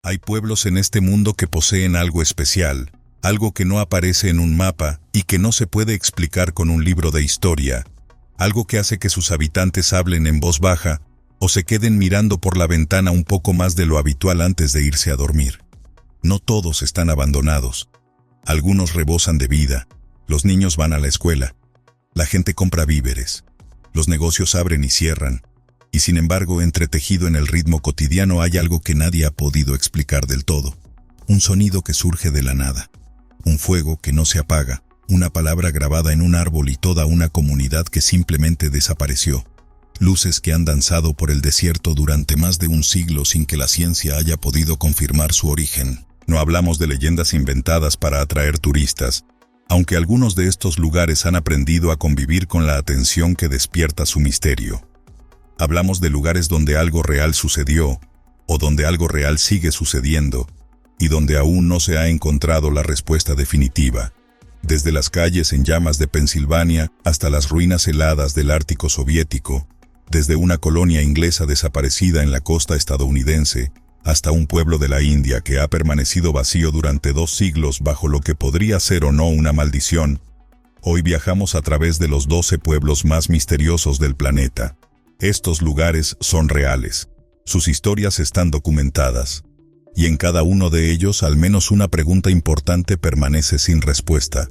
Hay pueblos en este mundo que poseen algo especial, algo que no aparece en un mapa y que no se puede explicar con un libro de historia, algo que hace que sus habitantes hablen en voz baja o se queden mirando por la ventana un poco más de lo habitual antes de irse a dormir. No todos están abandonados. Algunos rebosan de vida, los niños van a la escuela, la gente compra víveres, los negocios abren y cierran, y sin embargo, entretejido en el ritmo cotidiano hay algo que nadie ha podido explicar del todo. Un sonido que surge de la nada, un fuego que no se apaga, una palabra grabada en un árbol y toda una comunidad que simplemente desapareció. Luces que han danzado por el desierto durante más de un siglo sin que la ciencia haya podido confirmar su origen. No hablamos de leyendas inventadas para atraer turistas, aunque algunos de estos lugares han aprendido a convivir con la atención que despierta su misterio. Hablamos de lugares donde algo real sucedió, o donde algo real sigue sucediendo, y donde aún no se ha encontrado la respuesta definitiva. Desde las calles en llamas de Pensilvania hasta las ruinas heladas del Ártico soviético, desde una colonia inglesa desaparecida en la costa estadounidense, hasta un pueblo de la India que ha permanecido vacío durante 2 siglos bajo lo que podría ser o no una maldición, hoy viajamos a través de los 12 pueblos más misteriosos del planeta. Estos lugares son reales, sus historias están documentadas, y en cada uno de ellos al menos una pregunta importante permanece sin respuesta.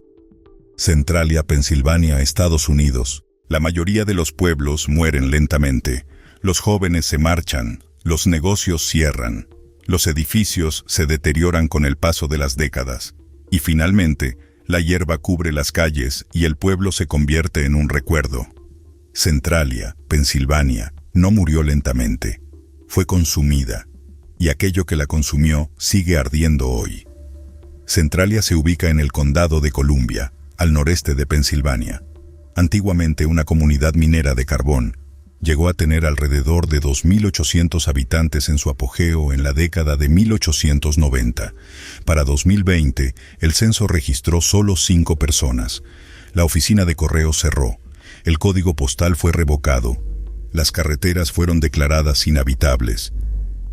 Centralia, Pensilvania, Estados Unidos. La mayoría de los pueblos mueren lentamente, los jóvenes se marchan, los negocios cierran, los edificios se deterioran con el paso de las décadas, y finalmente, la hierba cubre las calles y el pueblo se convierte en un recuerdo. Centralia, Pensilvania, no murió lentamente, fue consumida, y aquello que la consumió sigue ardiendo hoy. Centralia se ubica en el condado de Columbia, al noreste de Pensilvania. Antiguamente una comunidad minera de carbón, llegó a tener alrededor de 2.800 habitantes en su apogeo en la década de 1890. Para 2020, el censo registró solo 5 personas. La oficina de correos cerró. El código postal fue revocado, las carreteras fueron declaradas inhabitables,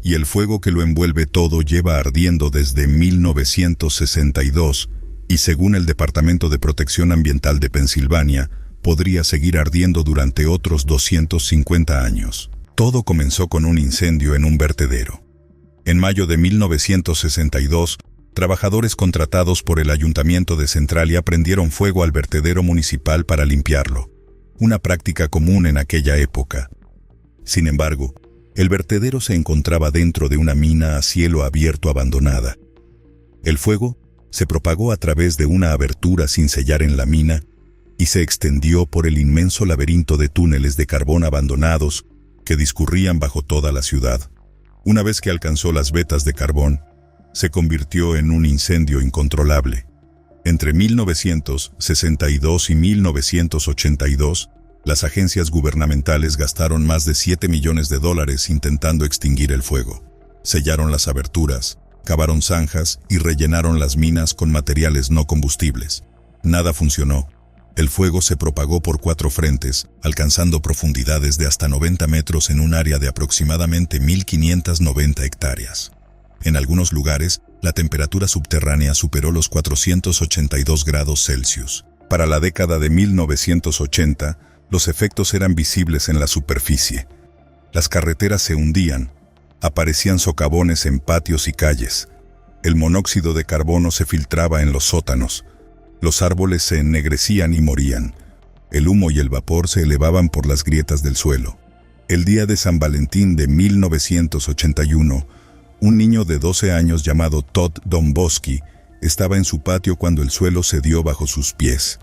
y el fuego que lo envuelve todo lleva ardiendo desde 1962, y según el Departamento de Protección Ambiental de Pensilvania, podría seguir ardiendo durante otros 250 años. Todo comenzó con un incendio en un vertedero. En mayo de 1962, trabajadores contratados por el Ayuntamiento de Centralia prendieron fuego al vertedero municipal para limpiarlo. Una práctica común en aquella época. Sin embargo, el vertedero se encontraba dentro de una mina a cielo abierto abandonada. El fuego se propagó a través de una abertura sin sellar en la mina y se extendió por el inmenso laberinto de túneles de carbón abandonados que discurrían bajo toda la ciudad. Una vez que alcanzó las vetas de carbón, se convirtió en un incendio incontrolable. Entre 1962 y 1982, las agencias gubernamentales gastaron más de $7 millones intentando extinguir el fuego. Sellaron las aberturas, cavaron zanjas y rellenaron las minas con materiales no combustibles. Nada funcionó. El fuego se propagó por 4 frentes, alcanzando profundidades de hasta 90 metros en un área de aproximadamente 1.590 hectáreas. En algunos lugares, la temperatura subterránea superó los 482 grados Celsius. Para la década de 1980, los efectos eran visibles en la superficie. Las carreteras se hundían, aparecían socavones en patios y calles. El monóxido de carbono se filtraba en los sótanos. Los árboles se ennegrecían y morían. El humo y el vapor se elevaban por las grietas del suelo. El día de San Valentín de 1981, un niño de 12 años llamado Todd Domboski estaba en su patio cuando el suelo cedió bajo sus pies.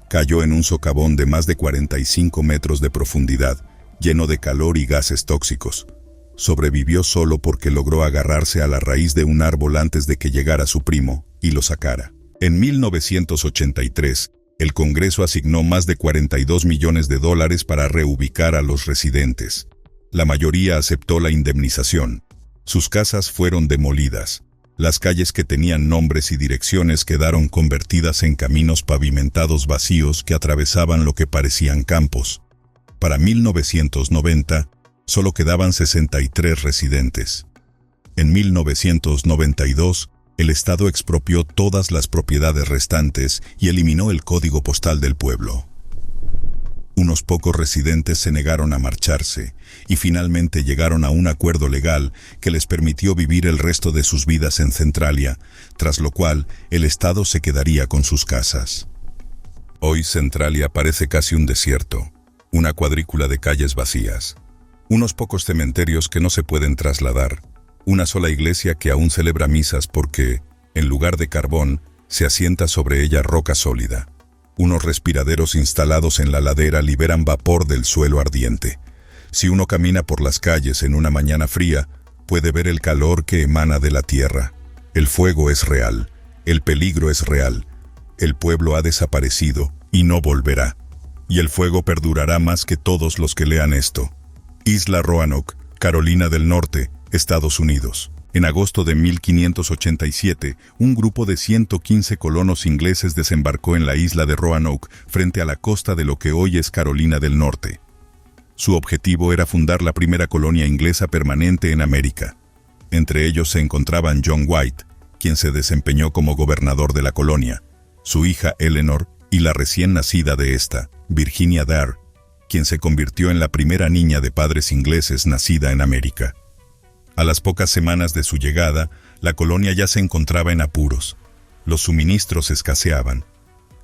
Cayó en un socavón de más de 45 metros de profundidad, lleno de calor y gases tóxicos. Sobrevivió solo porque logró agarrarse a la raíz de un árbol antes de que llegara su primo y lo sacara. En 1983, el Congreso asignó más de $42 millones para reubicar a los residentes. La mayoría aceptó la indemnización. Sus casas fueron demolidas. Las calles que tenían nombres y direcciones quedaron convertidas en caminos pavimentados vacíos que atravesaban lo que parecían campos. Para 1990, solo quedaban 63 residentes. En 1992, el Estado expropió todas las propiedades restantes y eliminó el código postal del pueblo. Unos pocos residentes se negaron a marcharse y finalmente llegaron a un acuerdo legal que les permitió vivir el resto de sus vidas en Centralia, tras lo cual el Estado se quedaría con sus casas. Hoy Centralia parece casi un desierto, una cuadrícula de calles vacías, unos pocos cementerios que no se pueden trasladar, una sola iglesia que aún celebra misas porque, en lugar de carbón, se asienta sobre ella roca sólida. Unos respiraderos instalados en la ladera liberan vapor del suelo ardiente. Si uno camina por las calles en una mañana fría, puede ver el calor que emana de la tierra. El fuego es real, el peligro es real. El pueblo ha desaparecido y no volverá. Y el fuego perdurará más que todos los que lean esto. Isla Roanoke, Carolina del Norte, Estados Unidos. En agosto de 1587, un grupo de 115 colonos ingleses desembarcó en la isla de Roanoke, frente a la costa de lo que hoy es Carolina del Norte. Su objetivo era fundar la primera colonia inglesa permanente en América. Entre ellos se encontraban John White, quien se desempeñó como gobernador de la colonia, su hija Eleanor y la recién nacida de esta, Virginia Dare, quien se convirtió en la primera niña de padres ingleses nacida en América. A las pocas semanas de su llegada, la colonia ya se encontraba en apuros. Los suministros escaseaban.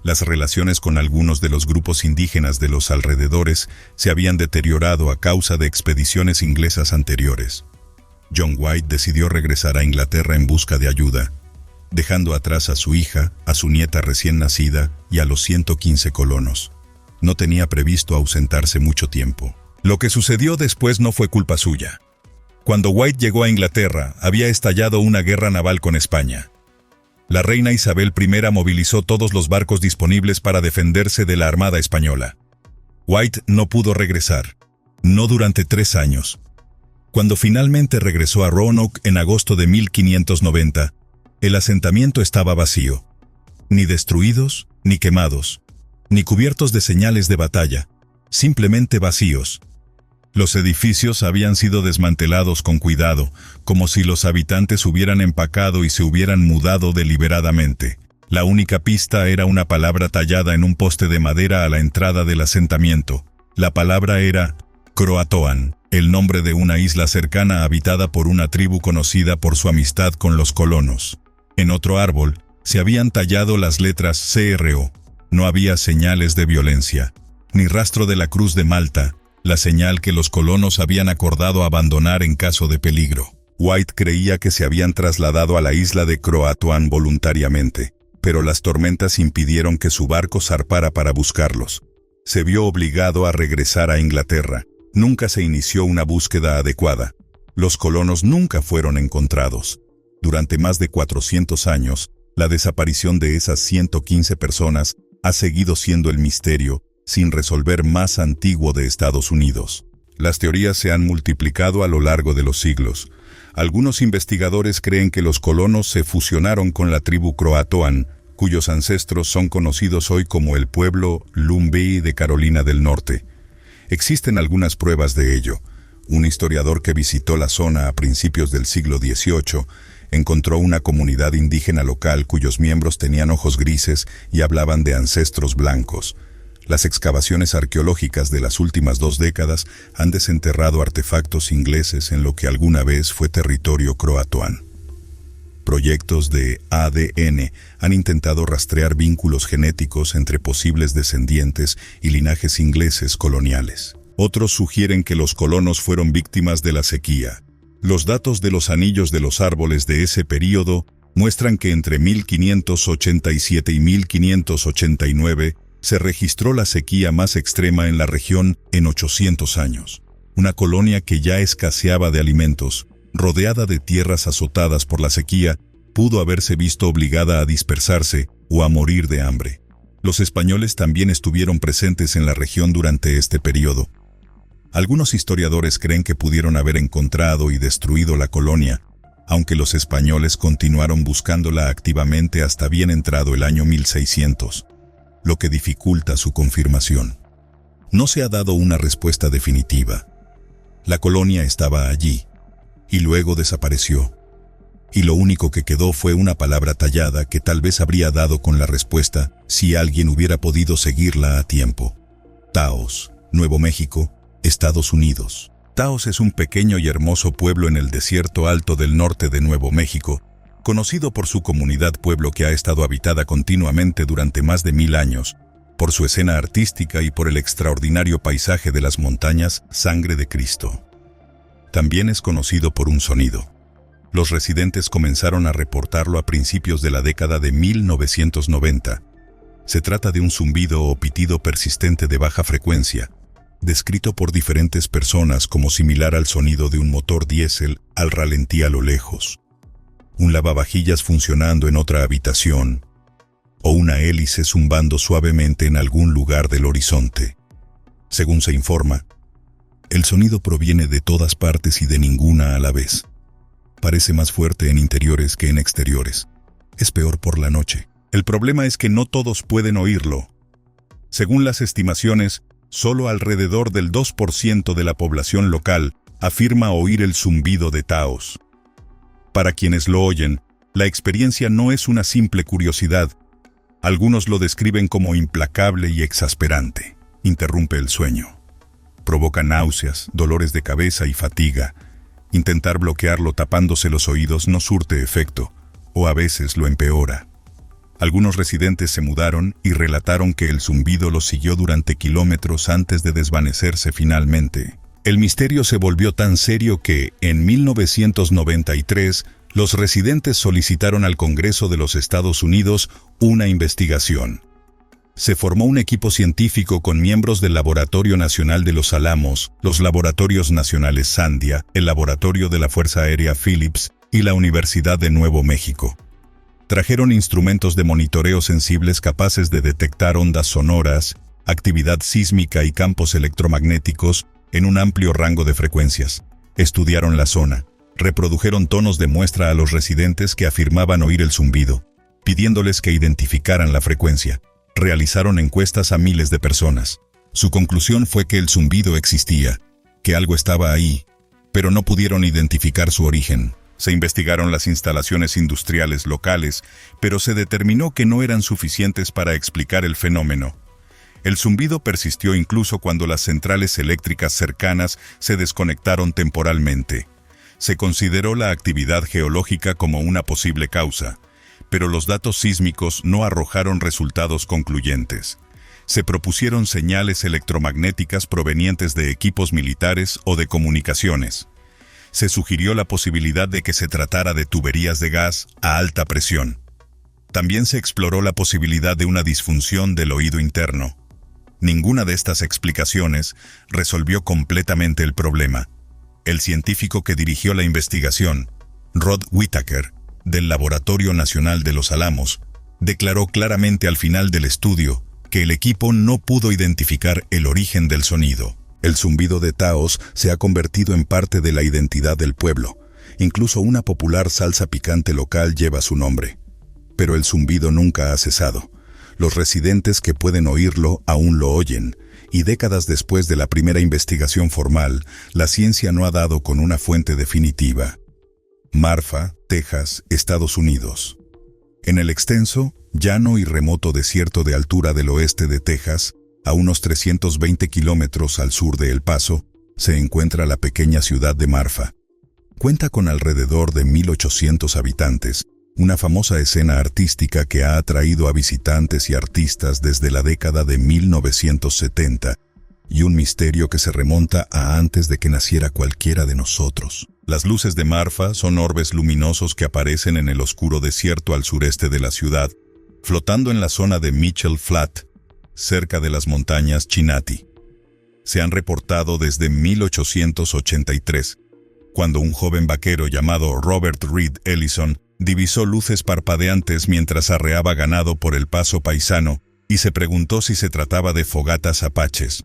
Las relaciones con algunos de los grupos indígenas de los alrededores se habían deteriorado a causa de expediciones inglesas anteriores. John White decidió regresar a Inglaterra en busca de ayuda, dejando atrás a su hija, a su nieta recién nacida y a los 115 colonos. No tenía previsto ausentarse mucho tiempo. Lo que sucedió después no fue culpa suya. Cuando White llegó a Inglaterra, había estallado una guerra naval con España. La reina Isabel I movilizó todos los barcos disponibles para defenderse de la Armada española. White no pudo regresar, no durante 3 años. Cuando finalmente regresó a Roanoke en agosto de 1590, el asentamiento estaba vacío. Ni destruidos, ni quemados, ni cubiertos de señales de batalla, simplemente vacíos. Los edificios habían sido desmantelados con cuidado, como si los habitantes hubieran empacado y se hubieran mudado deliberadamente. La única pista era una palabra tallada en un poste de madera a la entrada del asentamiento. La palabra era Croatoan, el nombre de una isla cercana habitada por una tribu conocida por su amistad con los colonos. En otro árbol, se habían tallado las letras CRO. No había señales de violencia, ni rastro de la Cruz de Malta, la señal que los colonos habían acordado abandonar en caso de peligro. White creía que se habían trasladado a la isla de Croatoan voluntariamente, pero las tormentas impidieron que su barco zarpara para buscarlos. Se vio obligado a regresar a Inglaterra. Nunca se inició una búsqueda adecuada. Los colonos nunca fueron encontrados. Durante más de 400 años, la desaparición de esas 115 personas ha seguido siendo el misterio sin resolver más antiguo de Estados Unidos. Las teorías se han multiplicado a lo largo de los siglos. Algunos investigadores creen que los colonos se fusionaron con la tribu Croatoan, cuyos ancestros son conocidos hoy como el pueblo Lumbee de Carolina del Norte. Existen algunas pruebas de ello. Un historiador que visitó la zona a principios del siglo XVIII encontró una comunidad indígena local cuyos miembros tenían ojos grises y hablaban de ancestros blancos. Las excavaciones arqueológicas de las últimas 2 décadas han desenterrado artefactos ingleses en lo que alguna vez fue territorio croatoan. Proyectos de ADN han intentado rastrear vínculos genéticos entre posibles descendientes y linajes ingleses coloniales. Otros sugieren que los colonos fueron víctimas de la sequía. Los datos de los anillos de los árboles de ese período muestran que entre 1587 y 1589 se registró la sequía más extrema en la región en 800 años. Una colonia que ya escaseaba de alimentos, rodeada de tierras azotadas por la sequía, pudo haberse visto obligada a dispersarse o a morir de hambre. Los españoles también estuvieron presentes en la región durante este periodo. Algunos historiadores creen que pudieron haber encontrado y destruido la colonia, aunque los españoles continuaron buscándola activamente hasta bien entrado el año 1600. Lo que dificulta su confirmación. No se ha dado una respuesta definitiva. La colonia estaba allí, y luego desapareció. y lo único que quedó fue una palabra tallada que tal vez habría dado con la respuesta si alguien hubiera podido seguirla a tiempo. Taos, Nuevo México, Estados Unidos. Taos es un pequeño y hermoso pueblo en el desierto alto del norte de Nuevo México, conocido por su comunidad-pueblo que ha estado habitada continuamente durante más de 1000 años, por su escena artística y por el extraordinario paisaje de las montañas Sangre de Cristo. También es conocido por un sonido. Los residentes comenzaron a reportarlo a principios de la década de 1990. Se trata de un zumbido o pitido persistente de baja frecuencia, descrito por diferentes personas como similar al sonido de un motor diésel al ralentí a lo lejos, un lavavajillas funcionando en otra habitación, o una hélice zumbando suavemente en algún lugar del horizonte. Según se informa, el sonido proviene de todas partes y de ninguna a la vez. Parece más fuerte en interiores que en exteriores. Es peor por la noche. El problema es que no todos pueden oírlo. Según las estimaciones, solo alrededor del 2% de la población local afirma oír el zumbido de Taos. Para quienes lo oyen, la experiencia no es una simple curiosidad. Algunos lo describen como implacable y exasperante. Interrumpe el sueño. Provoca náuseas, dolores de cabeza y fatiga. Intentar bloquearlo tapándose los oídos no surte efecto, o a veces lo empeora. Algunos residentes se mudaron y relataron que el zumbido los siguió durante kilómetros antes de desvanecerse finalmente. El misterio se volvió tan serio que, en 1993, los residentes solicitaron al Congreso de los Estados Unidos una investigación. Se formó un equipo científico con miembros del Laboratorio Nacional de los Álamos, los Laboratorios Nacionales Sandia, el Laboratorio de la Fuerza Aérea Phillips y la Universidad de Nuevo México. Trajeron instrumentos de monitoreo sensibles capaces de detectar ondas sonoras, actividad sísmica y campos electromagnéticos en un amplio rango de frecuencias. Estudiaron la zona, reprodujeron tonos de muestra a los residentes que afirmaban oír el zumbido, pidiéndoles que identificaran la frecuencia. Realizaron encuestas a miles de personas. Su conclusión fue que el zumbido existía, que algo estaba ahí, pero no pudieron identificar su origen. Se investigaron las instalaciones industriales locales, pero se determinó que no eran suficientes para explicar el fenómeno. El zumbido persistió incluso cuando las centrales eléctricas cercanas se desconectaron temporalmente. Se consideró la actividad geológica como una posible causa, pero los datos sísmicos no arrojaron resultados concluyentes. Se propusieron señales electromagnéticas provenientes de equipos militares o de comunicaciones. Se sugirió la posibilidad de que se tratara de tuberías de gas a alta presión. También se exploró la posibilidad de una disfunción del oído interno. Ninguna de estas explicaciones resolvió completamente el problema. El científico que dirigió la investigación, Rod Whittaker, del Laboratorio Nacional de los Álamos, declaró claramente al final del estudio que el equipo no pudo identificar el origen del sonido. El zumbido de Taos se ha convertido en parte de la identidad del pueblo. Incluso una popular salsa picante local lleva su nombre. Pero el zumbido nunca ha cesado. Los residentes que pueden oírlo aún lo oyen, y décadas después de la primera investigación formal, la ciencia no ha dado con una fuente definitiva. Marfa, Texas, Estados Unidos. En el extenso, llano y remoto desierto de altura del oeste de Texas, a unos 320 kilómetros al sur de El Paso, se encuentra la pequeña ciudad de Marfa. Cuenta con alrededor de 1,800 habitantes, una famosa escena artística que ha atraído a visitantes y artistas desde la década de 1970, y un misterio que se remonta a antes de que naciera cualquiera de nosotros. Las luces de Marfa son orbes luminosos que aparecen en el oscuro desierto al sureste de la ciudad, flotando en la zona de Mitchell Flat, cerca de las montañas Chinati. Se han reportado desde 1883, cuando un joven vaquero llamado Robert Reed Ellison divisó luces parpadeantes mientras arreaba ganado por el paso paisano y se preguntó si se trataba de fogatas apaches.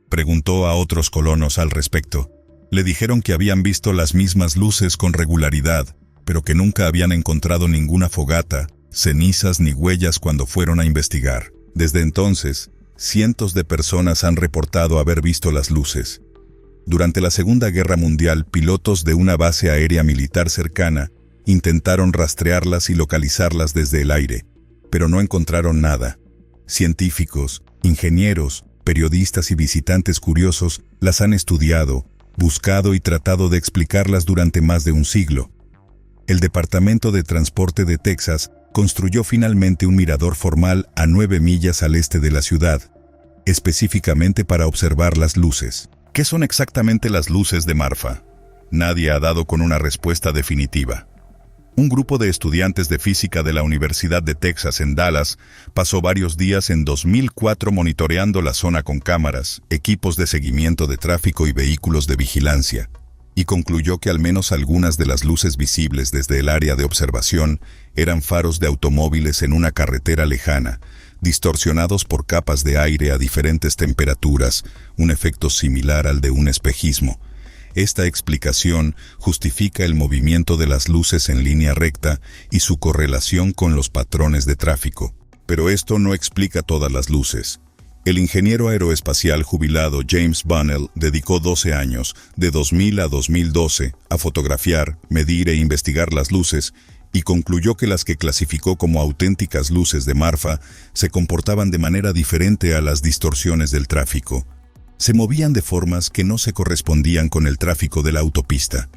Preguntó a otros colonos al respecto. Le dijeron que habían visto las mismas luces con regularidad, pero que nunca habían encontrado ninguna fogata, cenizas ni huellas cuando fueron a investigar. Desde entonces, cientos de personas han reportado haber visto las luces. Durante la Segunda Guerra Mundial, pilotos de una base aérea militar cercana Intentaron rastrearlas y localizarlas desde el aire, pero no encontraron nada. Científicos, ingenieros, periodistas y visitantes curiosos las han estudiado, buscado y tratado de explicarlas durante más de un siglo. El Departamento de Transporte de Texas construyó finalmente un mirador formal a 9 millas al este de la ciudad, específicamente para observar las luces. ¿Qué son exactamente las luces de Marfa? Nadie ha dado con una respuesta definitiva. Un grupo de estudiantes de física de la Universidad de Texas en Dallas pasó varios días en 2004 monitoreando la zona con cámaras, equipos de seguimiento de tráfico y vehículos de vigilancia, y concluyó que al menos algunas de las luces visibles desde el área de observación eran faros de automóviles en una carretera lejana, distorsionados por capas de aire a diferentes temperaturas, un efecto similar al de un espejismo. Esta explicación justifica el movimiento de las luces en línea recta y su correlación con los patrones de tráfico. Pero esto no explica todas las luces. El ingeniero aeroespacial jubilado James Bunnell dedicó 12 años, de 2000 a 2012, a fotografiar, medir e investigar las luces, y concluyó que las que clasificó como auténticas luces de Marfa se comportaban de manera diferente a las distorsiones del tráfico. Se movían de formas que no se correspondían con el tráfico de la autopista.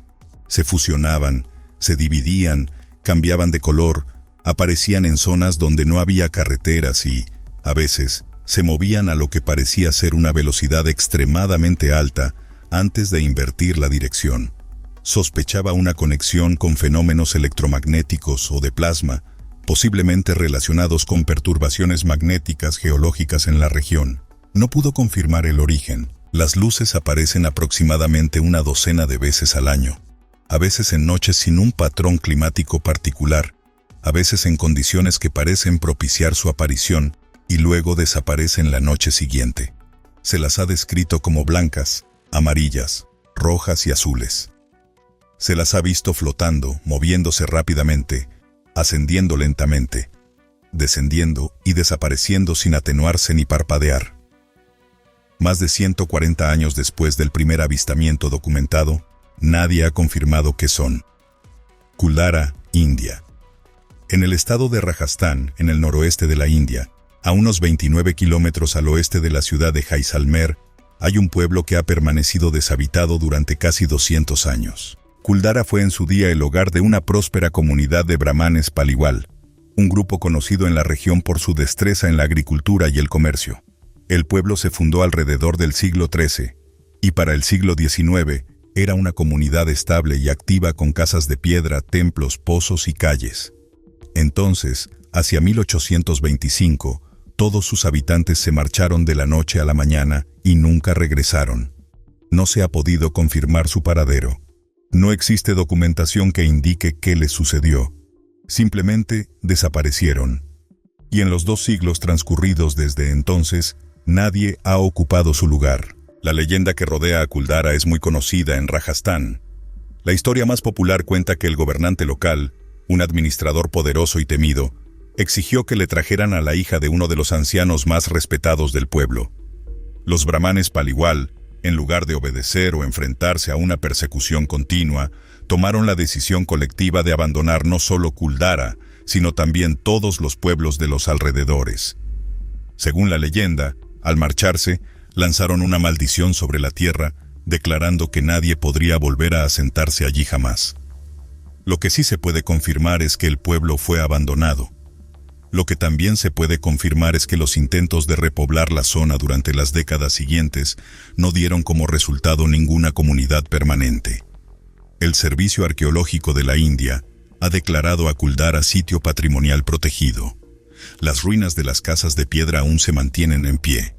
Se fusionaban, se dividían, cambiaban de color, aparecían en zonas donde no había carreteras y, a veces, se movían a lo que parecía ser una velocidad extremadamente alta antes de invertir la dirección. Sospechaba una conexión con fenómenos electromagnéticos o de plasma, posiblemente relacionados con perturbaciones magnéticas geológicas en la región. No pudo confirmar el origen. Las luces aparecen aproximadamente una docena de veces al año, a veces en noches sin un patrón climático particular, a veces en condiciones que parecen propiciar su aparición y luego desaparecen la noche siguiente. Se las ha descrito como blancas, amarillas, rojas y azules. Se las ha visto flotando, moviéndose rápidamente, ascendiendo lentamente, descendiendo y desapareciendo sin atenuarse ni parpadear. Más de 140 años después del primer avistamiento documentado, nadie ha confirmado qué son. Kuldara, India. En el estado de Rajasthan, en el noroeste de la India, a unos 29 kilómetros al oeste de la ciudad de Jaisalmer, hay un pueblo que ha permanecido deshabitado durante casi 200 años. Kuldara fue en su día el hogar de una próspera comunidad de brahmanes paliwal, un grupo conocido en la región por su destreza en la agricultura y el comercio. El pueblo se fundó alrededor del siglo XIII, y para el siglo XIX era una comunidad estable y activa con casas de piedra, templos, pozos y calles. Entonces, hacia 1825, todos sus habitantes se marcharon de la noche a la mañana y nunca regresaron. No se ha podido confirmar su paradero. No existe documentación que indique qué les sucedió. Simplemente desaparecieron. Y en los 2 siglos transcurridos desde entonces, nadie ha ocupado su lugar. La leyenda que rodea a Kuldara es muy conocida en Rajasthan. La historia más popular cuenta que el gobernante local, un administrador poderoso y temido, exigió que le trajeran a la hija de uno de los ancianos más respetados del pueblo. Los brahmanes paliwal, en lugar de obedecer o enfrentarse a una persecución continua, tomaron la decisión colectiva de abandonar no solo Kuldara, sino también todos los pueblos de los alrededores. Según la leyenda, al marcharse, lanzaron una maldición sobre la tierra, declarando que nadie podría volver a asentarse allí jamás. Lo que sí se puede confirmar es que el pueblo fue abandonado. Lo que también se puede confirmar es que los intentos de repoblar la zona durante las décadas siguientes no dieron como resultado ninguna comunidad permanente. El Servicio Arqueológico de la India ha declarado a Kuldara sitio patrimonial protegido. Las ruinas de las casas de piedra aún se mantienen en pie.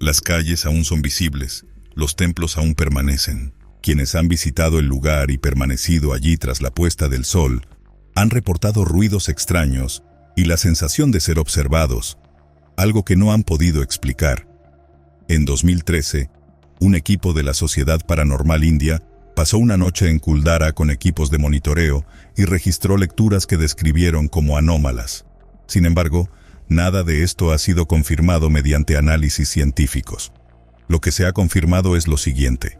Las calles aún son visibles, los templos aún permanecen. Quienes han visitado el lugar y permanecido allí tras la puesta del sol han reportado ruidos extraños y la sensación de ser observados, algo que no han podido explicar. En 2013, un equipo de la Sociedad Paranormal India pasó una noche en Kuldara con equipos de monitoreo y registró lecturas que describieron como anómalas. Sin embargo, nada de esto ha sido confirmado mediante análisis científicos. Lo que se ha confirmado es lo siguiente.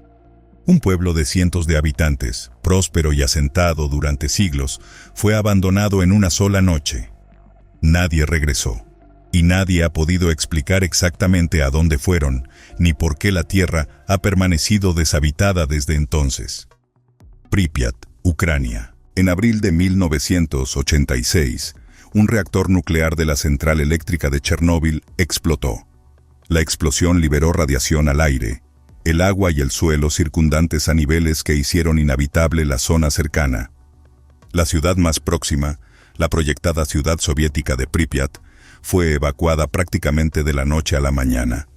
Un pueblo de cientos de habitantes, próspero y asentado durante siglos, fue abandonado en una sola noche. Nadie regresó, y nadie ha podido explicar exactamente a dónde fueron, ni por qué la tierra ha permanecido deshabitada desde entonces. Pripyat, Ucrania. En abril de 1986, un reactor nuclear de la central eléctrica de Chernóbil explotó. La explosión liberó radiación al aire, el agua y el suelo circundantes a niveles que hicieron inhabitable la zona cercana. La ciudad más próxima, la proyectada ciudad soviética de Pripyat, fue evacuada prácticamente de la noche a la mañana.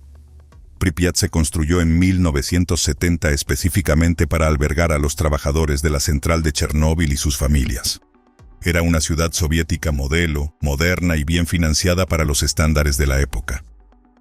Pripyat se construyó en 1970 específicamente para albergar a los trabajadores de la central de Chernóbil y sus familias. Era una ciudad soviética modelo, moderna y bien financiada para los estándares de la época.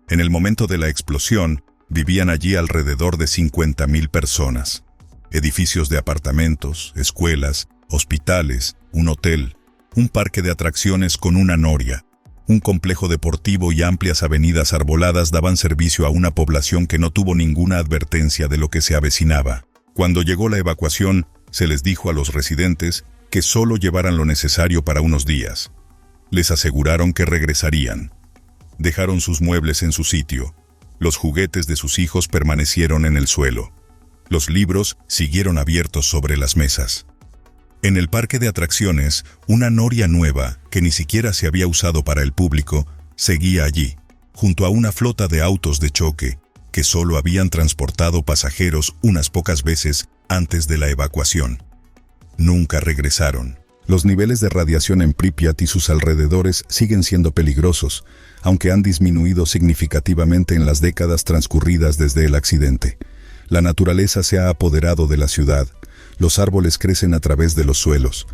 En el momento de la explosión, vivían allí alrededor de 50.000 personas. Edificios de apartamentos, escuelas, hospitales, un hotel, un parque de atracciones con una noria, un complejo deportivo y amplias avenidas arboladas daban servicio a una población que no tuvo ninguna advertencia de lo que se avecinaba. Cuando llegó la evacuación, se les dijo a los residentes que solo llevaran lo necesario para unos días. Les aseguraron que regresarían. Dejaron sus muebles en su sitio. Los juguetes de sus hijos permanecieron en el suelo. Los libros siguieron abiertos sobre las mesas. En el parque de atracciones, una noria nueva, que ni siquiera se había usado para el público, seguía allí, junto a una flota de autos de choque, que solo habían transportado pasajeros unas pocas veces antes de la evacuación. Nunca regresaron. Los niveles de radiación en Pripyat y sus alrededores siguen siendo peligrosos, aunque han disminuido significativamente en las décadas transcurridas desde el accidente. La naturaleza se ha apoderado de la ciudad. Los árboles crecen a través de los suelos.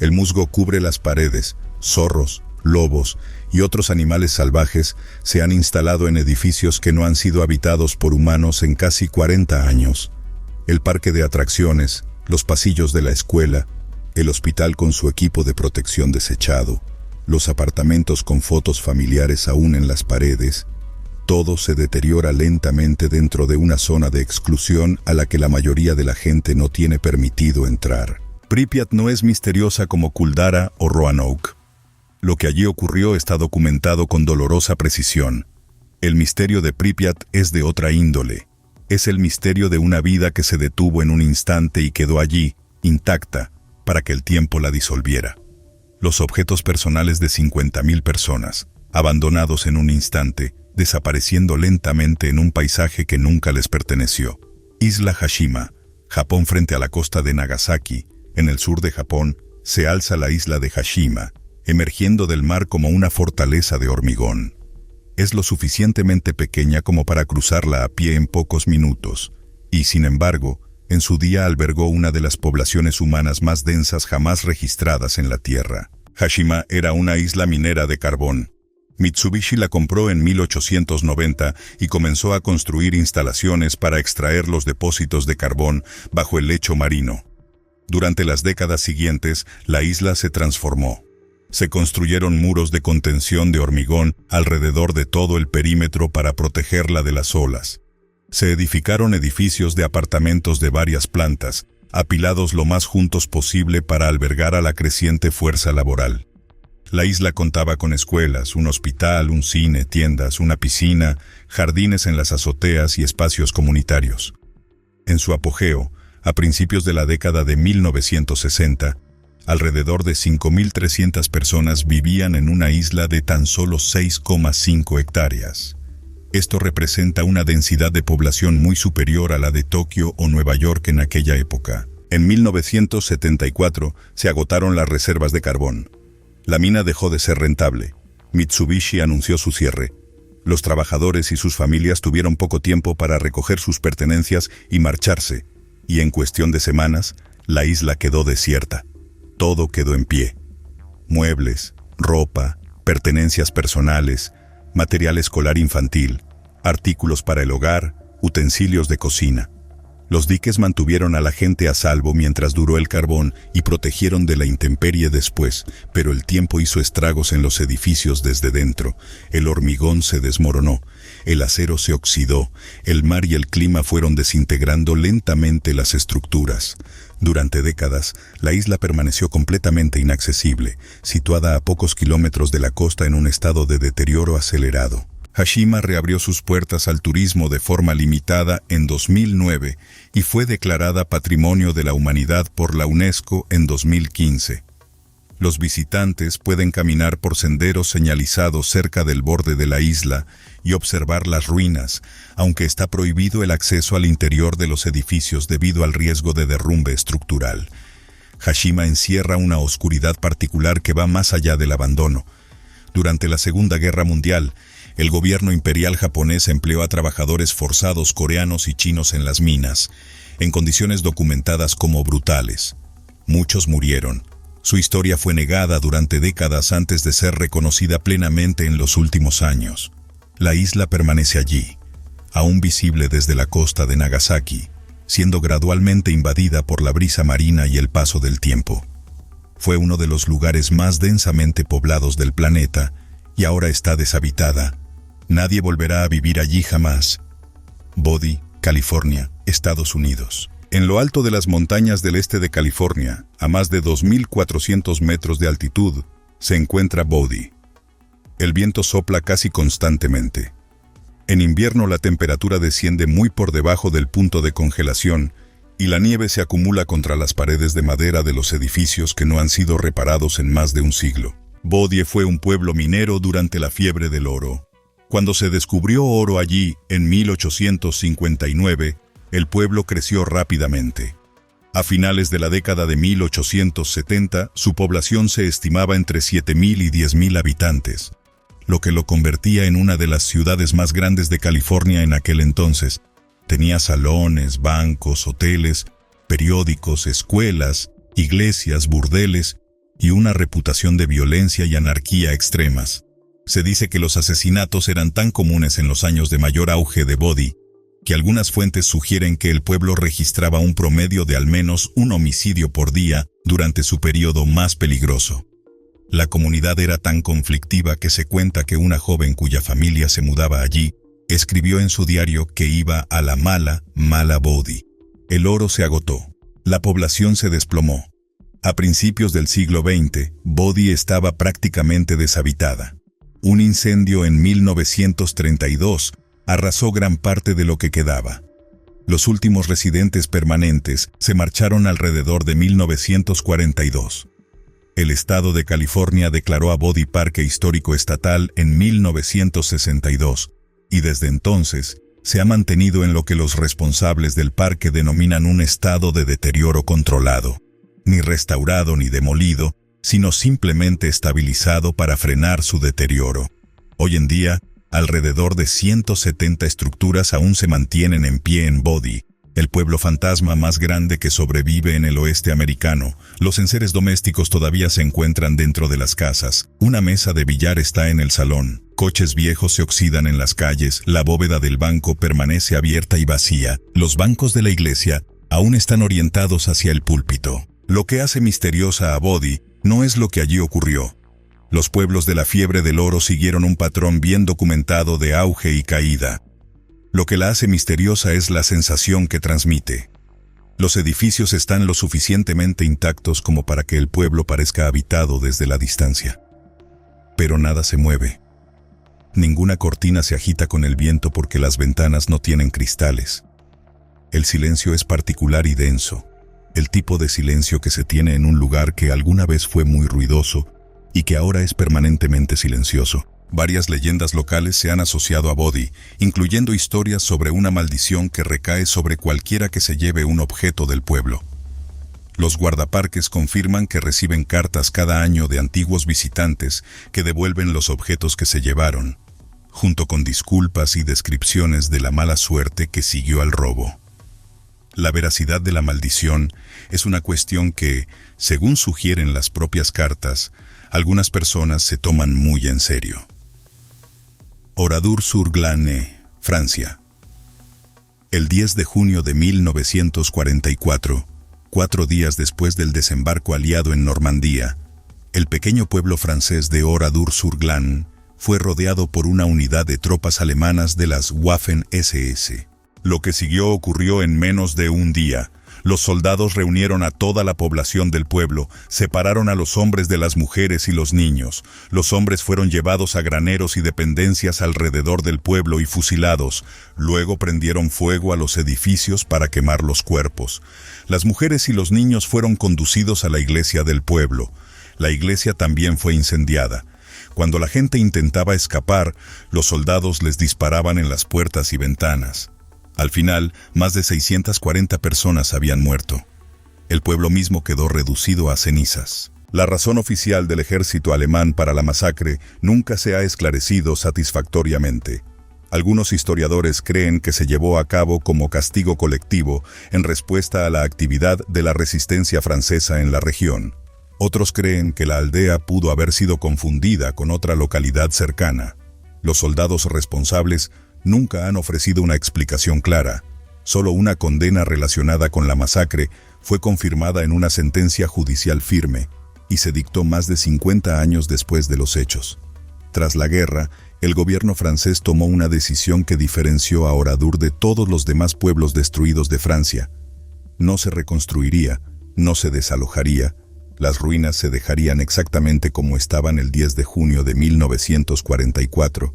El musgo cubre las paredes. Zorros, lobos y otros animales salvajes se han instalado en edificios que no han sido habitados por humanos en casi 40 años. El parque de atracciones, los pasillos de la escuela, el hospital con su equipo de protección desechado, los apartamentos con fotos familiares aún en las paredes, todo se deteriora lentamente dentro de una zona de exclusión a la que la mayoría de la gente no tiene permitido entrar. Pripyat no es misteriosa como Kuldara o Roanoke. Lo que allí ocurrió está documentado con dolorosa precisión. El misterio de Pripyat es de otra índole. Es el misterio de una vida que se detuvo en un instante y quedó allí, intacta, para que el tiempo la disolviera. Los objetos personales de 50.000 personas, abandonados en un instante, desapareciendo lentamente en un paisaje que nunca les perteneció. Isla Hashima, Japón frente a la costa de Nagasaki, en el sur de Japón, se alza la isla de Hashima, emergiendo del mar como una fortaleza de hormigón. Es lo suficientemente pequeña como para cruzarla a pie en pocos minutos, y sin embargo, en su día albergó una de las poblaciones humanas más densas jamás registradas en la Tierra. Hashima era una isla minera de carbón. Mitsubishi la compró en 1890 y comenzó a construir instalaciones para extraer los depósitos de carbón bajo el lecho marino. Durante las décadas siguientes, la isla se transformó. Se construyeron muros de contención de hormigón alrededor de todo el perímetro para protegerla de las olas. Se edificaron edificios de apartamentos de varias plantas, apilados lo más juntos posible para albergar a la creciente fuerza laboral. La isla contaba con escuelas, un hospital, un cine, tiendas, una piscina, jardines en las azoteas y espacios comunitarios. En su apogeo, a principios de la década de 1960, alrededor de 5.300 personas vivían en una isla de tan solo 6,5 hectáreas. Esto representa una densidad de población muy superior a la de Tokio o Nueva York en aquella época. En 1974 se agotaron las reservas de carbón. La mina dejó de ser rentable. Mitsubishi anunció su cierre. Los trabajadores y sus familias tuvieron poco tiempo para recoger sus pertenencias y marcharse, y en cuestión de semanas, la isla quedó desierta. Todo quedó en pie. Muebles, ropa, pertenencias personales, material escolar infantil, artículos para el hogar, utensilios de cocina. Los diques mantuvieron a la gente a salvo mientras duró el carbón y protegieron de la intemperie después, pero el tiempo hizo estragos en los edificios desde dentro. El hormigón se desmoronó. el acero se oxidó, el mar y el clima fueron desintegrando lentamente las estructuras. Durante décadas, la isla permaneció completamente inaccesible, situada a pocos kilómetros de la costa en un estado de deterioro acelerado. Hashima reabrió sus puertas al turismo de forma limitada en 2009 y fue declarada Patrimonio de la Humanidad por la UNESCO en 2015. Los visitantes pueden caminar por senderos señalizados cerca del borde de la isla y observar las ruinas, aunque está prohibido el acceso al interior de los edificios debido al riesgo de derrumbe estructural. Hashima encierra una oscuridad particular que va más allá del abandono. Durante la Segunda Guerra Mundial, el gobierno imperial japonés empleó a trabajadores forzados coreanos y chinos en las minas, en condiciones documentadas como brutales. Muchos murieron. Su historia fue negada durante décadas antes de ser reconocida plenamente en los últimos años. La isla permanece allí, aún visible desde la costa de Nagasaki, siendo gradualmente invadida por la brisa marina y el paso del tiempo. Fue uno de los lugares más densamente poblados del planeta y ahora está deshabitada. Nadie volverá a vivir allí jamás. Bodie, California, Estados Unidos. En lo alto de las montañas del este de California, a más de 2.400 metros de altitud, se encuentra Bodie. El viento sopla casi constantemente. En invierno la temperatura desciende muy por debajo del punto de congelación y la nieve se acumula contra las paredes de madera de los edificios que no han sido reparados en más de un siglo. Bodie fue un pueblo minero durante la fiebre del oro. Cuando se descubrió oro allí, en 1859, el pueblo creció rápidamente. A finales de la década de 1870, su población se estimaba entre 7.000 y 10.000 habitantes, lo que lo convertía en una de las ciudades más grandes de California en aquel entonces. Tenía salones, bancos, hoteles, periódicos, escuelas, iglesias, burdeles y una reputación de violencia y anarquía extremas. Se dice que los asesinatos eran tan comunes en los años de mayor auge de Bodie que algunas fuentes sugieren que el pueblo registraba un promedio de al menos un homicidio por día durante su periodo más peligroso. La comunidad era tan conflictiva que se cuenta que una joven cuya familia se mudaba allí escribió en su diario que iba a la mala Bodie. El oro se agotó. La población se desplomó. A principios del siglo XX, Bodie estaba prácticamente deshabitada. Un incendio en 1932 arrasó gran parte de lo que quedaba. Los últimos residentes permanentes se marcharon alrededor de 1942. El estado de California declaró a Bodie Parque Histórico Estatal en 1962, y desde entonces se ha mantenido en lo que los responsables del parque denominan un estado de deterioro controlado, ni restaurado ni demolido, sino simplemente estabilizado para frenar su deterioro. Hoy en día, alrededor de 170 estructuras aún se mantienen en pie en Bodie, el pueblo fantasma más grande que sobrevive en el oeste americano. Los enseres domésticos todavía se encuentran dentro de las casas. Una mesa de billar está en el salón. Coches viejos se oxidan en las calles. La bóveda del banco permanece abierta y vacía. Los bancos de la iglesia aún están orientados hacia el púlpito. Lo que hace misteriosa a Bodie no es lo que allí ocurrió. Los pueblos de la fiebre del oro siguieron un patrón bien documentado de auge y caída. Lo que la hace misteriosa es la sensación que transmite. Los edificios están lo suficientemente intactos como para que el pueblo parezca habitado desde la distancia. Pero nada se mueve. Ninguna cortina se agita con el viento porque las ventanas no tienen cristales. El silencio es particular y denso, el tipo de silencio que se tiene en un lugar que alguna vez fue muy ruidoso y que ahora es permanentemente silencioso. Varias leyendas locales se han asociado a Bodie, incluyendo historias sobre una maldición que recae sobre cualquiera que se lleve un objeto del pueblo. Los guardaparques confirman que reciben cartas cada año de antiguos visitantes que devuelven los objetos que se llevaron, junto con disculpas y descripciones de la mala suerte que siguió al robo. La veracidad de la maldición es una cuestión que, según sugieren las propias cartas, algunas personas se toman muy en serio. Oradour-sur-Glane, Francia. El 10 de junio de 1944, 4 días después del desembarco aliado en Normandía, el pequeño pueblo francés de Oradour-sur-Glane fue rodeado por una unidad de tropas alemanas de las Waffen-SS. Lo que siguió ocurrió en menos de un día. Los soldados reunieron a toda la población del pueblo, separaron a los hombres de las mujeres y los niños. Los hombres fueron llevados a graneros y dependencias alrededor del pueblo y fusilados. Luego prendieron fuego a los edificios para quemar los cuerpos. Las mujeres y los niños fueron conducidos a la iglesia del pueblo. La iglesia también fue incendiada. Cuando la gente intentaba escapar, los soldados les disparaban en las puertas y ventanas. Al final, más de 640 personas habían muerto. El pueblo mismo quedó reducido a cenizas. La razón oficial del ejército alemán para la masacre nunca se ha esclarecido satisfactoriamente. Algunos historiadores creen que se llevó a cabo como castigo colectivo en respuesta a la actividad de la resistencia francesa en la región. Otros creen que la aldea pudo haber sido confundida con otra localidad cercana. Los soldados responsables nunca han ofrecido una explicación clara. Solo una condena relacionada con la masacre fue confirmada en una sentencia judicial firme y se dictó más de 50 años después de los hechos. Tras la guerra, el gobierno francés tomó una decisión que diferenció a Oradour de todos los demás pueblos destruidos de Francia. No se reconstruiría, no se desalojaría. Las ruinas se dejarían exactamente como estaban el 10 de junio de 1944,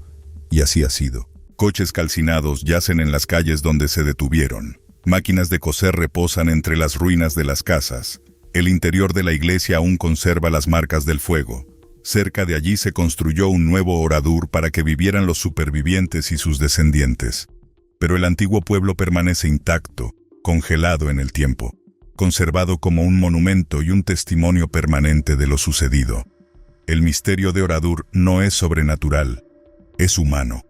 y así ha sido. Coches calcinados yacen en las calles donde se detuvieron. Máquinas de coser reposan entre las ruinas de las casas. El interior de la iglesia aún conserva las marcas del fuego. Cerca de allí se construyó un nuevo Oradour para que vivieran los supervivientes y sus descendientes. Pero el antiguo pueblo permanece intacto, congelado en el tiempo, conservado como un monumento y un testimonio permanente de lo sucedido. El misterio de Oradour no es sobrenatural, es humano.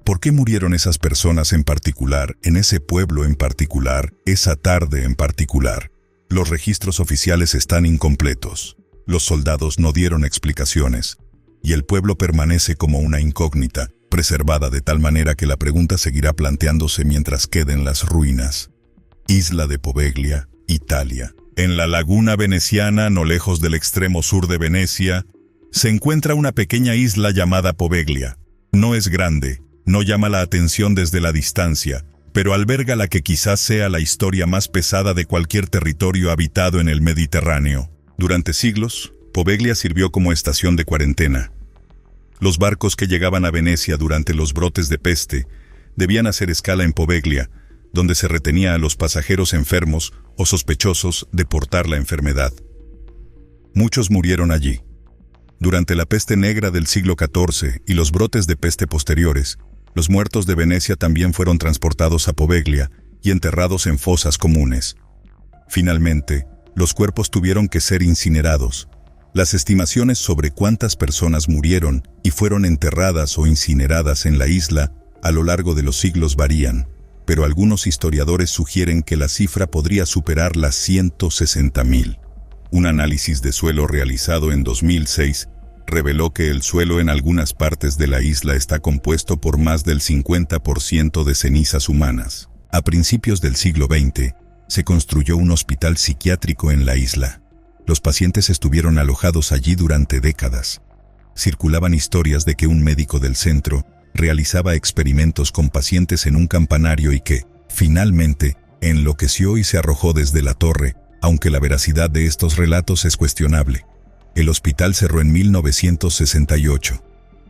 ¿Por qué murieron esas personas en particular, en ese pueblo en particular, esa tarde en particular? Los registros oficiales están incompletos. Los soldados no dieron explicaciones. Y el pueblo permanece como una incógnita, preservada de tal manera que la pregunta seguirá planteándose mientras queden las ruinas. Isla de Poveglia, Italia. En la laguna veneciana, no lejos del extremo sur de Venecia, se encuentra una pequeña isla llamada Poveglia. No es grande, no llama la atención desde la distancia, pero alberga la que quizás sea la historia más pesada de cualquier territorio habitado en el Mediterráneo. Durante siglos, Poveglia sirvió como estación de cuarentena. Los barcos que llegaban a Venecia durante los brotes de peste debían hacer escala en Poveglia, donde se retenía a los pasajeros enfermos o sospechosos de portar la enfermedad. Muchos murieron allí. Durante la peste negra del siglo XIV y los brotes de peste posteriores, los muertos de Venecia también fueron transportados a Poveglia y enterrados en fosas comunes. Finalmente, los cuerpos tuvieron que ser incinerados. Las estimaciones sobre cuántas personas murieron y fueron enterradas o incineradas en la isla a lo largo de los siglos varían, pero algunos historiadores sugieren que la cifra podría superar las 160.000. Un análisis de suelo realizado en 2006 reveló que el suelo en algunas partes de la isla está compuesto por más del 50% de cenizas humanas. A principios del siglo XX, se construyó un hospital psiquiátrico en la isla. Los pacientes estuvieron alojados allí durante décadas. Circulaban historias de que un médico del centro realizaba experimentos con pacientes en un campanario y que, finalmente, enloqueció y se arrojó desde la torre, aunque la veracidad de estos relatos es cuestionable. El hospital cerró en 1968.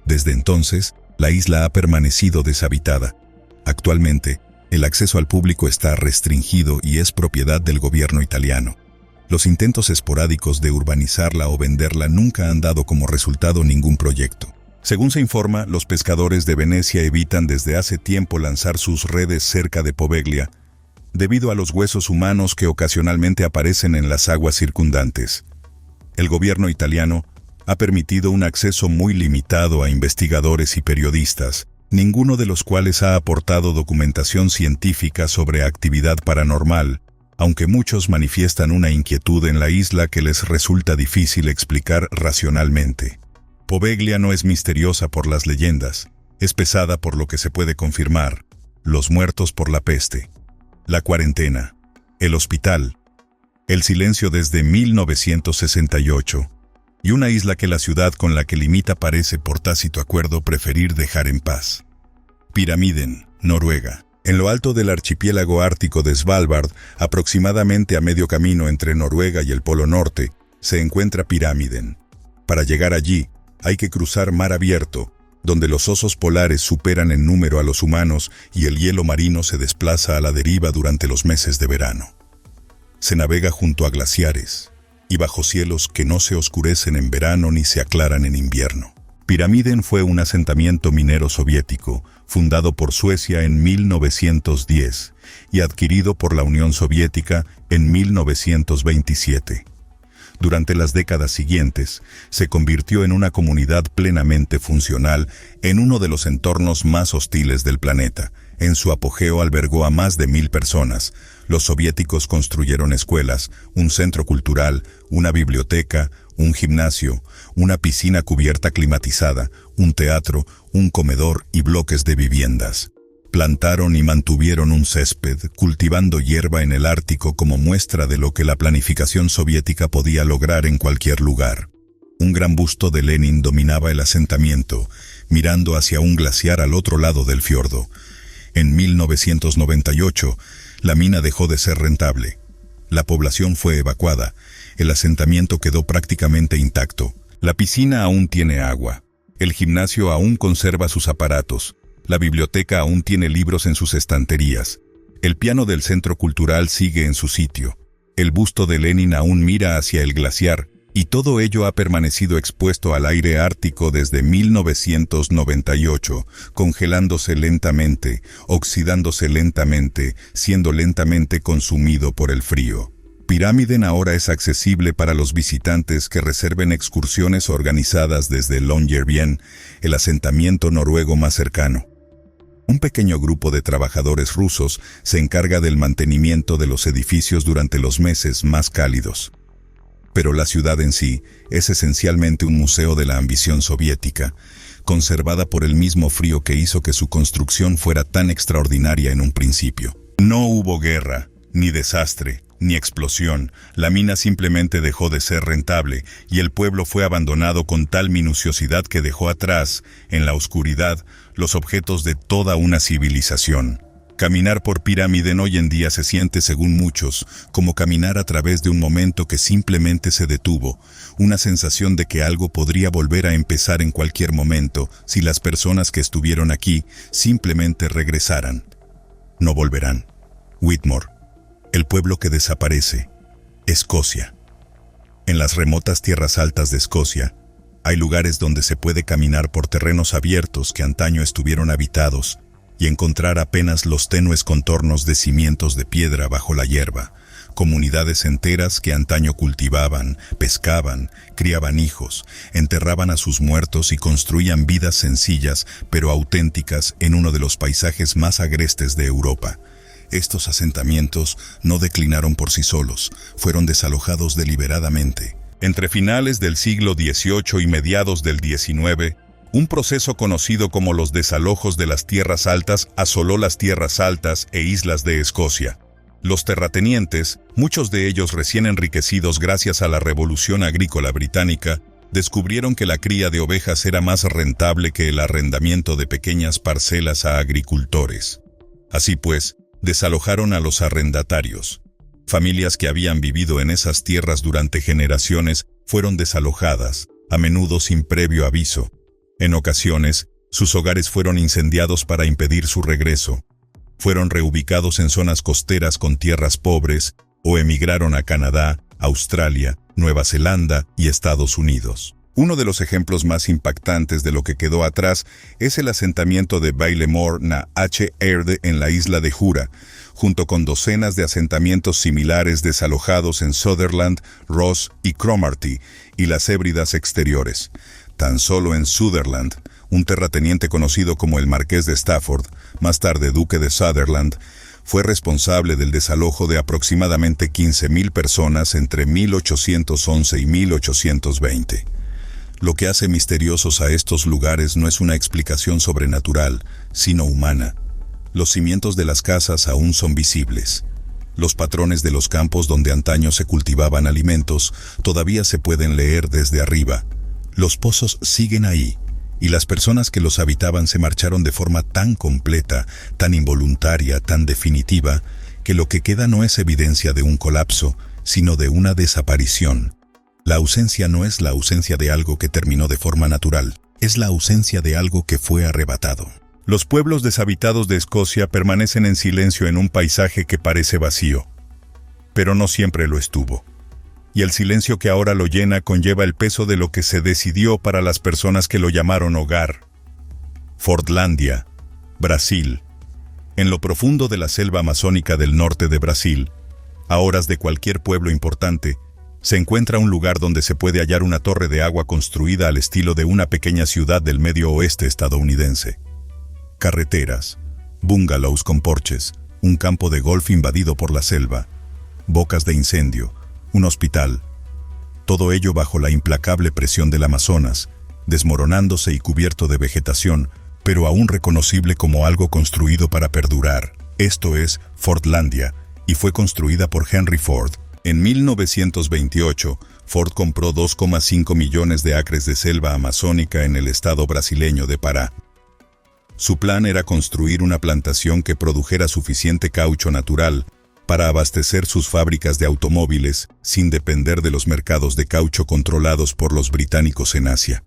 Desde entonces, la isla ha permanecido deshabitada. Actualmente, el acceso al público está restringido y es propiedad del gobierno italiano. Los intentos esporádicos de urbanizarla o venderla nunca han dado como resultado ningún proyecto. Según se informa, los pescadores de Venecia evitan desde hace tiempo lanzar sus redes cerca de Poveglia, debido a los huesos humanos que ocasionalmente aparecen en las aguas circundantes. El gobierno italiano ha permitido un acceso muy limitado a investigadores y periodistas, ninguno de los cuales ha aportado documentación científica sobre actividad paranormal, aunque muchos manifiestan una inquietud en la isla que les resulta difícil explicar racionalmente. Poveglia no es misteriosa por las leyendas, es pesada por lo que se puede confirmar: los muertos por la peste, la cuarentena, el hospital, el silencio desde 1968. y una isla que la ciudad con la que limita parece por tácito acuerdo preferir dejar en paz. Pyramiden, Noruega. En lo alto del archipiélago ártico de Svalbard, aproximadamente a medio camino entre Noruega y el Polo Norte, se encuentra Pyramiden. Para llegar allí, hay que cruzar mar abierto, donde los osos polares superan en número a los humanos y el hielo marino se desplaza a la deriva durante los meses de verano. Se navega junto a glaciares y bajo cielos que no se oscurecen en verano ni se aclaran en invierno. Pyramiden fue un asentamiento minero soviético, fundado por Suecia en 1910 y adquirido por la Unión Soviética en 1927. Durante las décadas siguientes, se convirtió en una comunidad plenamente funcional en uno de los entornos más hostiles del planeta. En su apogeo albergó a más de 1000 personas. Los soviéticos construyeron escuelas, un centro cultural, una biblioteca, un gimnasio, una piscina cubierta climatizada, un teatro, un comedor y bloques de viviendas. Plantaron y mantuvieron un césped, cultivando hierba en el Ártico como muestra de lo que la planificación soviética podía lograr en cualquier lugar. Un gran busto de Lenin dominaba el asentamiento, mirando hacia un glaciar al otro lado del fiordo. En 1998, la mina dejó de ser rentable. La población fue evacuada. El asentamiento quedó prácticamente intacto. La piscina aún tiene agua. El gimnasio aún conserva sus aparatos. La biblioteca aún tiene libros en sus estanterías. El piano del centro cultural sigue en su sitio. El busto de Lenin aún mira hacia el glaciar, y todo ello ha permanecido expuesto al aire ártico desde 1998, congelándose lentamente, oxidándose lentamente, siendo lentamente consumido por el frío. Pyramiden ahora es accesible para los visitantes que reserven excursiones organizadas desde Longyearbyen, el asentamiento noruego más cercano. Un pequeño grupo de trabajadores rusos se encarga del mantenimiento de los edificios durante los meses más cálidos. Pero la ciudad en sí es esencialmente un museo de la ambición soviética, conservada por el mismo frío que hizo que su construcción fuera tan extraordinaria en un principio. No hubo guerra, ni desastre, ni explosión. La mina simplemente dejó de ser rentable y el pueblo fue abandonado con tal minuciosidad que dejó atrás, en la oscuridad, los objetos de toda una civilización. Caminar por Pyramiden hoy en día se siente, según muchos, como caminar a través de un momento que simplemente se detuvo, una sensación de que algo podría volver a empezar en cualquier momento si las personas que estuvieron aquí simplemente regresaran. No volverán. Whitmore. El pueblo que desaparece. Escocia. En las remotas tierras altas de Escocia, hay lugares donde se puede caminar por terrenos abiertos que antaño estuvieron habitados y encontrar apenas los tenues contornos de cimientos de piedra bajo la hierba, comunidades enteras que antaño cultivaban, pescaban, criaban hijos, enterraban a sus muertos y construían vidas sencillas pero auténticas en uno de los paisajes más agrestes de Europa. Estos asentamientos no declinaron por sí solos, fueron desalojados deliberadamente. Entre finales del siglo XVIII y mediados del XIX, un proceso conocido como los desalojos de las tierras altas asoló las tierras altas e islas de Escocia. Los terratenientes, muchos de ellos recién enriquecidos gracias a la Revolución Agrícola Británica, descubrieron que la cría de ovejas era más rentable que el arrendamiento de pequeñas parcelas a agricultores. Así pues, desalojaron a los arrendatarios. Familias que habían vivido en esas tierras durante generaciones fueron desalojadas, a menudo sin previo aviso. En ocasiones, sus hogares fueron incendiados para impedir su regreso. Fueron reubicados en zonas costeras con tierras pobres o emigraron a Canadá, Australia, Nueva Zelanda y Estados Unidos. Uno de los ejemplos más impactantes de lo que quedó atrás es el asentamiento de Bailemore na Erde en la isla de Jura, junto con docenas de asentamientos similares desalojados en Sutherland, Ross y Cromarty y las Hébridas exteriores. Tan solo en Sutherland, un terrateniente conocido como el Marqués de Stafford, más tarde Duque de Sutherland, fue responsable del desalojo de aproximadamente 15,000 personas entre 1811 y 1820. Lo que hace misteriosos a estos lugares no es una explicación sobrenatural, sino humana. Los cimientos de las casas aún son visibles. Los patrones de los campos donde antaño se cultivaban alimentos todavía se pueden leer desde arriba. Los pozos siguen ahí, y las personas que los habitaban se marcharon de forma tan completa, tan involuntaria, tan definitiva, que lo que queda no es evidencia de un colapso, sino de una desaparición. La ausencia no es la ausencia de algo que terminó de forma natural, es la ausencia de algo que fue arrebatado. Los pueblos deshabitados de Escocia permanecen en silencio en un paisaje que parece vacío, pero no siempre lo estuvo. Y el silencio que ahora lo llena conlleva el peso de lo que se decidió para las personas que lo llamaron hogar. Fordlandia, Brasil. En lo profundo de la selva amazónica del norte de Brasil, a horas de cualquier pueblo importante, se encuentra un lugar donde se puede hallar una torre de agua construida al estilo de una pequeña ciudad del medio oeste estadounidense. Carreteras, bungalows con porches, un campo de golf invadido por la selva, bocas de incendio, un hospital. Todo ello bajo la implacable presión del Amazonas, desmoronándose y cubierto de vegetación, pero aún reconocible como algo construido para perdurar. Esto es Fordlandia, y fue construida por Henry Ford. En 1928, Ford compró 2,5 millones de acres de selva amazónica en el estado brasileño de Pará. Su plan era construir una plantación que produjera suficiente caucho natural para abastecer sus fábricas de automóviles sin depender de los mercados de caucho controlados por los británicos en Asia.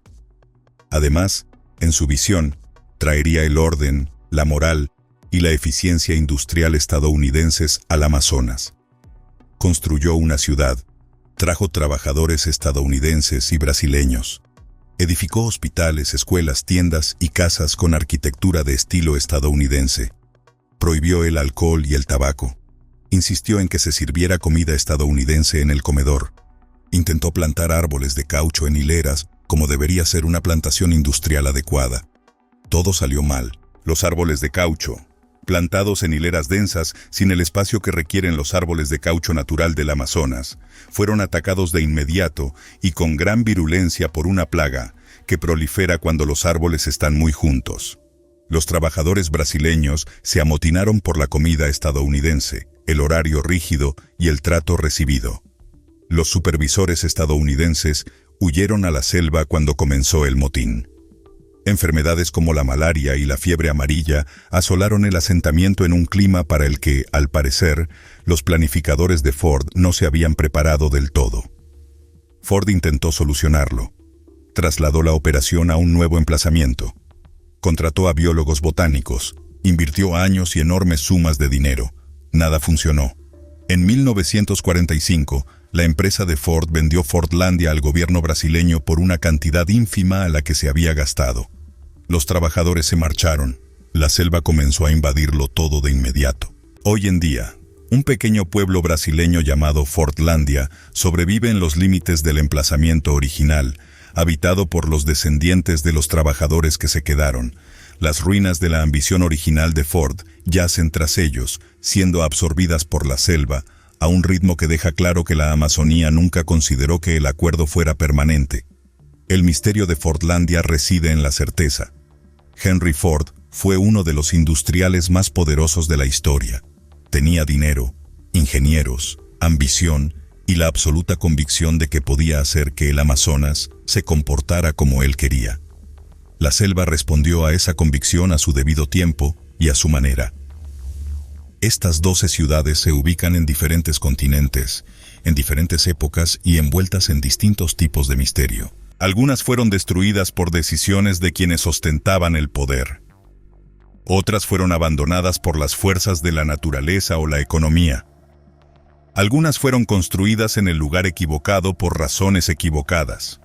Además, en su visión, traería el orden, la moral y la eficiencia industrial estadounidenses al Amazonas. Construyó una ciudad, trajo trabajadores estadounidenses y brasileños, edificó hospitales, escuelas, tiendas y casas con arquitectura de estilo estadounidense, prohibió el alcohol y el tabaco, insistió en que se sirviera comida estadounidense en el comedor, intentó plantar árboles de caucho en hileras como debería ser una plantación industrial adecuada. Todo salió mal. Los árboles de caucho, plantados en hileras densas sin el espacio que requieren los árboles de caucho natural del Amazonas, fueron atacados de inmediato y con gran virulencia por una plaga que prolifera cuando los árboles están muy juntos. Los trabajadores brasileños se amotinaron por la comida estadounidense, el horario rígido y el trato recibido. Los supervisores estadounidenses huyeron a la selva cuando comenzó el motín. Enfermedades como la malaria y la fiebre amarilla asolaron el asentamiento en un clima para el que, al parecer, los planificadores de Ford no se habían preparado del todo. Ford intentó solucionarlo. Trasladó la operación a un nuevo emplazamiento. Contrató a biólogos botánicos, invirtió años y enormes sumas de dinero. Nada funcionó. En 1945, la empresa de Ford vendió Fordlandia al gobierno brasileño por una cantidad ínfima a la que se había gastado. Los trabajadores se marcharon. La selva comenzó a invadirlo todo de inmediato. Hoy en día, un pequeño pueblo brasileño llamado Fordlandia sobrevive en los límites del emplazamiento original, habitado por los descendientes de los trabajadores que se quedaron. Las ruinas de la ambición original de Ford yacen tras ellos, siendo absorbidas por la selva, a un ritmo que deja claro que la Amazonía nunca consideró que el acuerdo fuera permanente. El misterio de Fordlandia reside en la certeza. Henry Ford fue uno de los industriales más poderosos de la historia. Tenía dinero, ingenieros, ambición y la absoluta convicción de que podía hacer que el Amazonas se comportara como él quería. La selva respondió a esa convicción a su debido tiempo y a su manera. Estas 12 ciudades se ubican en diferentes continentes, en diferentes épocas y envueltas en distintos tipos de misterio. Algunas fueron destruidas por decisiones de quienes ostentaban el poder. Otras fueron abandonadas por las fuerzas de la naturaleza o la economía. Algunas fueron construidas en el lugar equivocado por razones equivocadas.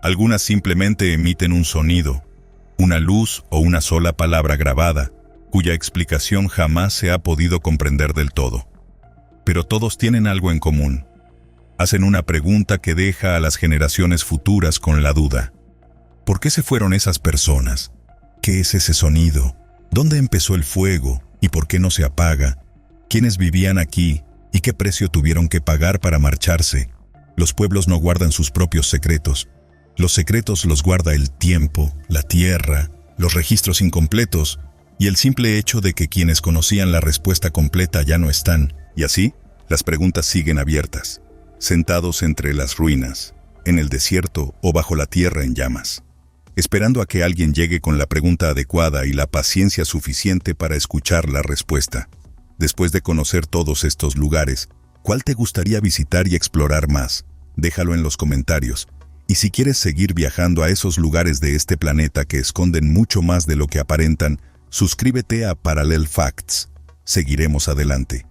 Algunas simplemente emiten un sonido, una luz o una sola palabra grabada, cuya explicación jamás se ha podido comprender del todo. Pero todos tienen algo en común. Hacen una pregunta que deja a las generaciones futuras con la duda. ¿Por qué se fueron esas personas? ¿Qué es ese sonido? ¿Dónde empezó el fuego? ¿Y por qué no se apaga? ¿Quiénes vivían aquí? ¿Y qué precio tuvieron que pagar para marcharse? Los pueblos no guardan sus propios secretos. Los secretos los guarda el tiempo, la tierra, los registros incompletos y el simple hecho de que quienes conocían la respuesta completa ya no están, Y así, las preguntas siguen abiertas, sentados entre las ruinas, en el desierto o bajo la tierra en llamas, esperando a que alguien llegue con la pregunta adecuada y la paciencia suficiente para escuchar la respuesta. Después de conocer todos estos lugares, ¿cuál te gustaría visitar y explorar más? Déjalo en los comentarios. Y si quieres seguir viajando a esos lugares de este planeta que esconden mucho más de lo que aparentan, suscríbete a Parallel Facts. Seguiremos adelante.